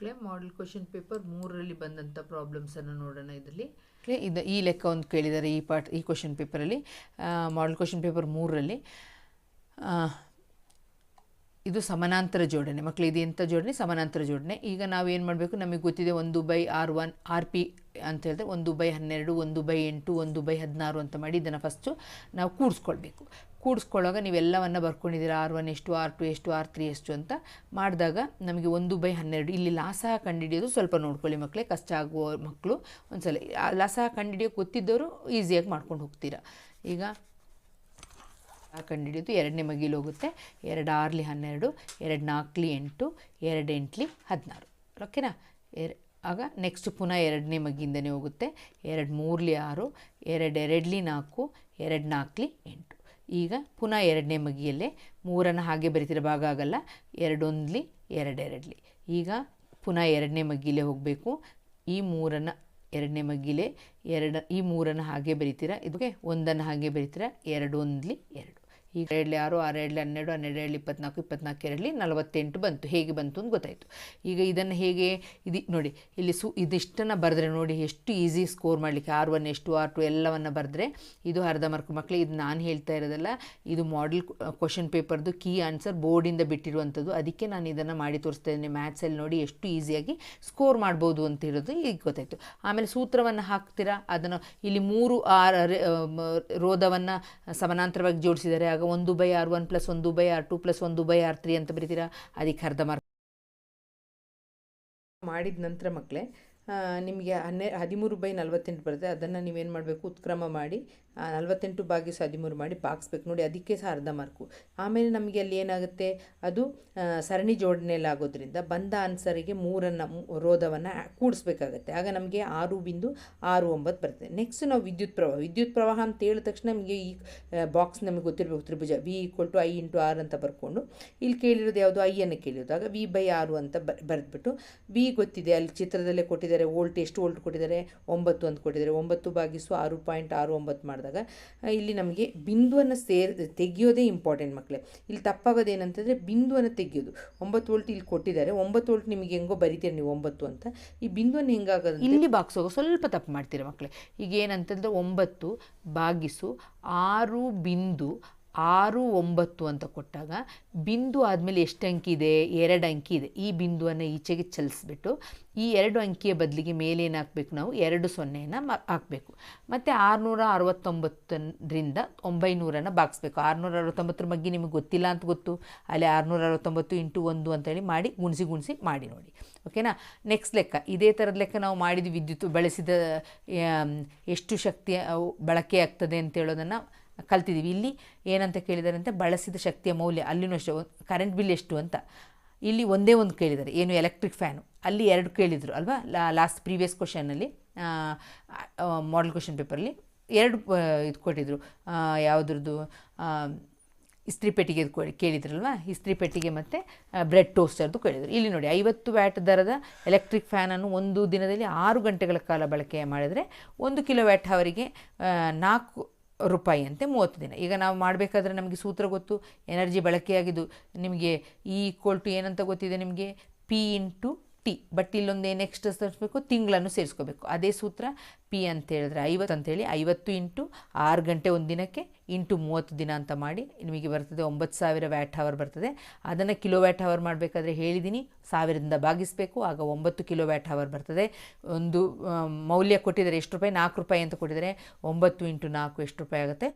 ಮಕ್ಕಳೇ, model question paper 3ರಲ್ಲಿ ಬಂದಂಥ ಪ್ರಾಬ್ಲಮ್ಸನ್ನು ನೋಡೋಣ. ಇದರಲ್ಲಿ ಈ ಲೆಕ್ಕ ಒಂದು ಕೇಳಿದ್ದಾರೆ ಈ ಕ್ವಶನ್ ಪೇಪರಲ್ಲಿ. ಮಾಡೆಲ್ ಕ್ವಶನ್ ಪೇಪರ್ 3ರಲ್ಲಿ ಇದು ಸಮಾನಾಂತರ ಜೋಡಣೆ. ಮಕ್ಕಳು ಇದು ಎಂಥ ಜೋಡಣೆ? ಸಮಾನಾಂತರ ಜೋಡಣೆ. ಈಗ ನಾವೇನು ಮಾಡಬೇಕು? ನಮಗೆ ಗೊತ್ತಿದೆ 1/R1 RP ಅಂತ ಹೇಳಿದ್ರೆ 1/12 1/8 1/16 ಅಂತ ಮಾಡಿ ಇದನ್ನು ಫಸ್ಟು ನಾವು ಕೂಡಿಸ್ಕೊಳ್ಬೇಕು. ಕೂಡಿಸ್ಕೊಳ್ಳೋವಾಗ ನೀವೆಲ್ಲವನ್ನು ಬರ್ಕೊಂಡಿದ್ದೀರಾ, R1 ಎಷ್ಟು, R2 ಎಷ್ಟು, R3 ಎಷ್ಟು ಅಂತ ಮಾಡಿದಾಗ ನಮಗೆ 1/12. ಇಲ್ಲಿ ಲಾಸಹ ಕಂಡುಹಿಡಿಯೋದು ಸ್ವಲ್ಪ ನೋಡ್ಕೊಳ್ಳಿ ಮಕ್ಕಳೇ, ಕಷ್ಟ ಆಗುವ ಮಕ್ಕಳು ಒಂದ್ಸಲ ಲಾಸಹ ಕಂಡುಹಿಡಿಯೋಕೆ ಗೊತ್ತಿದ್ದವರು ಈಸಿಯಾಗಿ ಮಾಡ್ಕೊಂಡು ಹೋಗ್ತೀರಾ. ಈಗ ಕಂಡುಹಿಡಿಯೋದು ಎರಡನೇ ಮಗಿಲಿ ಹೋಗುತ್ತೆ. 2 6ಲಿ 12, 2 4ಲಿ 8, 2 8ಲಿ 16. ಓಕೆನಾ? ಆಗ ನೆಕ್ಸ್ಟ್ ಪುನಃ ಎರಡನೇ ಮಗಿಯಿಂದನೇ ಹೋಗುತ್ತೆ. 2 3ಲಿ 6, 2 2ಲಿ 4, 2 4ಲಿ 8. ಈಗ ಪುನಃ ಎರಡನೇ ಮಗಿಯಲ್ಲೇ 3 ಹಾಗೆ ಬರಿತೀರ, ಭಾಗ ಆಗಲ್ಲ. 2 1ಲಿ 2 2ಲಿ. ಈಗ ಪುನಃ ಎರಡನೇ ಮಗ್ಗಿಲೇ ಹೋಗಬೇಕು. ಈ 3 ಎರಡನೇ ಮಗ್ಗಿಲೇ ಈ 3 ಹಾಗೆ ಬರಿತೀರ. ಇದಕ್ಕೆ 1 ಹಾಗೆ ಬರಿತೀರ. 2 1ಲಿ 2. ಈಗ 2 6, 6 2 12, 12 24, 24 2 48 ಬಂತು. ಹೇಗೆ ಬಂತು ಅಂತ ಗೊತ್ತಾಯಿತು. ಈಗ ಇದನ್ನು ಹೇಗೆ ನೋಡಿ ಇಲ್ಲಿ ಇದಿಷ್ಟನ್ನು ಬರೆದ್ರೆ ನೋಡಿ ಎಷ್ಟು ಈಸಿ ಸ್ಕೋರ್ ಮಾಡಲಿಕ್ಕೆ. R1 ಎಷ್ಟು, R2 ಎಲ್ಲವನ್ನು ಬರೆದ್ರೆ ಇದು ಅರ್ಧ ಮಾರ್ಕ್. ಮಕ್ಕಳೇ, ಇದು ನಾನು ಹೇಳ್ತಾ ಇರೋದಲ್ಲ, ಇದು ಮಾಡೆಲ್ ಕ್ವಶನ್ ಪೇಪರ್ದು ಕೀ ಆನ್ಸರ್ ಬೋರ್ಡಿಂದ ಬಿಟ್ಟಿರುವಂಥದ್ದು. ಅದಕ್ಕೆ ನಾನು ಇದನ್ನು ಮಾಡಿ ತೋರಿಸ್ತಾ ಇದ್ದೀನಿ. ಮ್ಯಾಥ್ಸಲ್ಲಿ ನೋಡಿ ಎಷ್ಟು ಈಸಿಯಾಗಿ ಸ್ಕೋರ್ ಮಾಡ್ಬೋದು ಅಂತ ಹೇಳೋದು ಈಗ ಗೊತ್ತಾಯಿತು. ಆಮೇಲೆ ಸೂತ್ರವನ್ನು ಹಾಕ್ತೀರಾ. ಅದನ್ನು ಇಲ್ಲಿ 3 ರೋಧವನ್ನು ಸಮಾನಾಂತರವಾಗಿ ಜೋಡಿಸಿದ್ದಾರೆ. ಆಗ 1/R1 + 1/R2 + 1/R3 ಅಂತ ಬರೀತೀರಾ. ಅದಕ್ಕೆ ಅರ್ಧ ಮಾರ್ಕ್. ಮಾಡಿದ ನಂತರ ಮಕ್ಕಳೇ ನಿಮಗೆ 13/48 ಬರುತ್ತೆ. ಅದನ್ನು ನೀವೇನು ಮಾಡಬೇಕು? ಉತ್ಕ್ರಮ ಮಾಡಿ 48 ಭಾಗಿಸು 13 ಮಾಡಿ ಭಾಗಿಸ್ಬೇಕು. ನೋಡಿ, ಅದಕ್ಕೆ ಸಹ ಅರ್ಧ ಮಾರ್ಕು. ಆಮೇಲೆ ನಮಗೆ ಅಲ್ಲಿ ಏನಾಗುತ್ತೆ? ಅದು ಸರಣಿ ಜೋಡಣೆಯಲ್ಲಿ ಆಗೋದ್ರಿಂದ ಬಂದ ಆನ್ಸರಿಗೆ 3 ರೋಧವನ್ನು ಕೂಡಿಸ್ಬೇಕಾಗತ್ತೆ. ಆಗ ನಮಗೆ 6.69 ಬರ್ತದೆ. ನೆಕ್ಸ್ಟ್ ನಾವು ವಿದ್ಯುತ್ ಪ್ರವಾಹ ಅಂತ ಹೇಳಿದ ತಕ್ಷಣ ನಮಗೆ ಈ ಬಾಕ್ಸ್ ನಮಗೆ ಗೊತ್ತಿರಬೇಕು. ತ್ರಿಭುಜ V = I × R ಅಂತ ಬರ್ಕೊಂಡು ಇಲ್ಲಿ ಕೇಳಿರೋದು ಯಾವುದು? ಐಯನ್ನು ಕೇಳಿರೋದು. ಆಗ V/R ಅಂತ ಬರೆದ್ಬಿಟ್ಟು V ಗೊತ್ತಿದೆ, ಅಲ್ಲಿ ಚಿತ್ರದಲ್ಲೇ ಕೊಟ್ಟಿದ್ದಾರೆ. ವೋಲ್ಟ್ ಎಷ್ಟು ವೋಲ್ಟ್ ಕೊಟ್ಟಿದ್ದಾರೆ? 9 ಅಂತ ಕೊಟ್ಟಿದ್ದಾರೆ. 9 ಭಾಗಿಸು 6.69 ಮಾಡಿದಾಗ ಇಲ್ಲಿ ನಮಗೆ ಬಿಂದುವನ್ನು ತೆಗೆಯೋದೇ ಇಂಪಾರ್ಟೆಂಟ್ ಮಕ್ಕಳೇ. ಇಲ್ಲಿ ತಪ್ಪಾಗೋದೇನಂತಂದರೆ ಬಿಂದುವನ್ನು ತೆಗೆಯೋದು. 9 ವೋಲ್ಟ್ ಇಲ್ಲಿ ಕೊಟ್ಟಿದ್ದಾರೆ. 9 ವೋಲ್ಟ್ ನಿಮಗೆ ಹೆಂಗೋ ಬರಿತೀರಿ ನೀವು 9 ಅಂತ. ಈ ಬಿಂದುವನ್ನು ಹೆಂಗಾಗೋದು? ಇಲ್ಲಿ ಬಾಕ್ಸೋಗೋ ಸ್ವಲ್ಪ ತಪ್ಪು ಮಾಡ್ತೀರಾ ಮಕ್ಕಳೇ. ಈಗ ಏನಂತಂದರೆ 9 ಭಾಗಿಸು 6.69 ಅಂತ ಕೊಟ್ಟಾಗ ಬಿಂದು ಆದಮೇಲೆ ಎಷ್ಟು ಅಂಕಿ ಇದೆ? 2 ಅಂಕಿ ಇದೆ. ಈ ಬಿಂದುವನ್ನು ಈಚೆಗೆ ಚಲಿಸ್ಬಿಟ್ಟು ಈ 2 ಅಂಕಿಯ ಬದಲಿಗೆ ಮೇಲೇನು ಹಾಕಬೇಕು? ನಾವು 2 0ನ ಹಾಕಬೇಕು. ಮತ್ತು 669ರಿಂದ 900ನ್ನು ಭಾಗಿಸ್ಬೇಕು. 669 ಬಗ್ಗೆ ನಿಮಗೆ ಗೊತ್ತಿಲ್ಲ ಅಂತ ಗೊತ್ತು. ಅಲ್ಲಿ 669 × 1 ಅಂತೇಳಿ ಮಾಡಿ ಗುಣಿಸಿ ಮಾಡಿ ನೋಡಿ. ಓಕೆನಾ? ನೆಕ್ಸ್ಟ್ ಲೆಕ್ಕ ಇದೇ ಥರದ ಲೆಕ್ಕ ನಾವು ಮಾಡಿದ್ವಿ. ವಿದ್ಯುತ್ ಬಳಸಿದ ಎಷ್ಟು ಶಕ್ತಿಯ ಬಳಕೆ ಆಗ್ತದೆ ಅಂತ ಹೇಳೋದನ್ನು ಕಲ್ತಿದ್ದೀವಿ. ಇಲ್ಲಿ ಏನಂತ ಕೇಳಿದ್ದಾರೆ ಅಂತ, ಬಳಸಿದ ಶಕ್ತಿಯ ಮೌಲ್ಯ. ಅಲ್ಲಿನೂ ಅಷ್ಟೇ ಕರೆಂಟ್ ಬಿಲ್ ಎಷ್ಟು ಅಂತ. ಇಲ್ಲಿ ಒಂದೇ ಒಂದು ಕೇಳಿದ್ದಾರೆ, ಏನು? Electric fan. ಅಲ್ಲಿ 2 ಕೇಳಿದರು ಅಲ್ವಾ? ಲಾಸ್ಟ್ ಪ್ರೀವಿಯಸ್ ಕ್ವಶನಲ್ಲಿ ಮಾಡೆಲ್ ಕ್ವಶನ್ ಪೇಪರಲ್ಲಿ 2 ಇದು ಕೊಟ್ಟಿದ್ದರು. ಯಾವುದ್ರದ್ದು? ಇಸ್ತ್ರಿ ಪೆಟ್ಟಿಗೆ ಕೇಳಿದ್ರಲ್ವ? ಇಸ್ತ್ರಿ ಪೆಟ್ಟಿಗೆ ಮತ್ತು ಬ್ರೆಡ್ ಟೋಸ್ಟರ್ದು ಕೇಳಿದರು. ಇಲ್ಲಿ ನೋಡಿ 50 ವ್ಯಾಟ್ ದರದ ಎಲೆಕ್ಟ್ರಿಕ್ ಫ್ಯಾನನ್ನು ಒಂದು ದಿನದಲ್ಲಿ 6 ಗಂಟೆಗಳ ಕಾಲ ಬಳಕೆ ಮಾಡಿದರೆ 1 ಕಿಲೋವ್ಯಾಟ್ ಅವರಿಗೆ 4 ರೂಪಾಯಿ ಅಂತೆ 30 ದಿನ. ಈಗ ನಾವು ಮಾಡಬೇಕಾದ್ರೆ ನಮಗೆ ಸೂತ್ರ ಗೊತ್ತು. ಎನರ್ಜಿ ಬಳಕೆಯಾಗಿದ್ದು ನಿಮಗೆ E = ಏನಂತ ಗೊತ್ತಿದೆ ನಿಮಗೆ? P × T. ಬಟ್ ಇಲ್ಲೊಂದು ಏನು ಎಕ್ಸ್ಟ್ರಾ ಸೇರಿಸ್ಬೇಕು? ತಿಂಗಳನ್ನು ಸೇರಿಸ್ಕೋಬೇಕು. ಅದೇ ಸೂತ್ರ. P ಅಂತ ಹೇಳಿದ್ರೆ 50 ಅಂತೇಳಿ 50 × 6 ಗಂಟೆ ಒಂದು ದಿನಕ್ಕೆ × 30 ದಿನ ಅಂತ ಮಾಡಿ ನಿಮಗೆ ಬರ್ತದೆ 9000 ವ್ಯಾಟ್ ಅವರ್ ಬರ್ತದೆ. ಅದನ್ನು ಕಿಲೋವ್ಯಾಟ್ ಅವರ್ ಮಾಡಬೇಕಾದ್ರೆ ಹೇಳಿದ್ದೀನಿ, 1000ರಿಂದ ಭಾಗಿಸಬೇಕು. ಆಗ 9 ಕಿಲೋವ್ಯಾಟ್ ಅವರ್ ಬರ್ತದೆ. ಒಂದು ಮೌಲ್ಯ ಕೊಟ್ಟಿದ್ದಾರೆ ಎಷ್ಟು ರೂಪಾಯಿ? 4 ರೂಪಾಯಿ ಅಂತ ಕೊಟ್ಟಿದ್ದಾರೆ. 9 × 4 ಎಷ್ಟು ರೂಪಾಯಿ ಆಗುತ್ತೆ?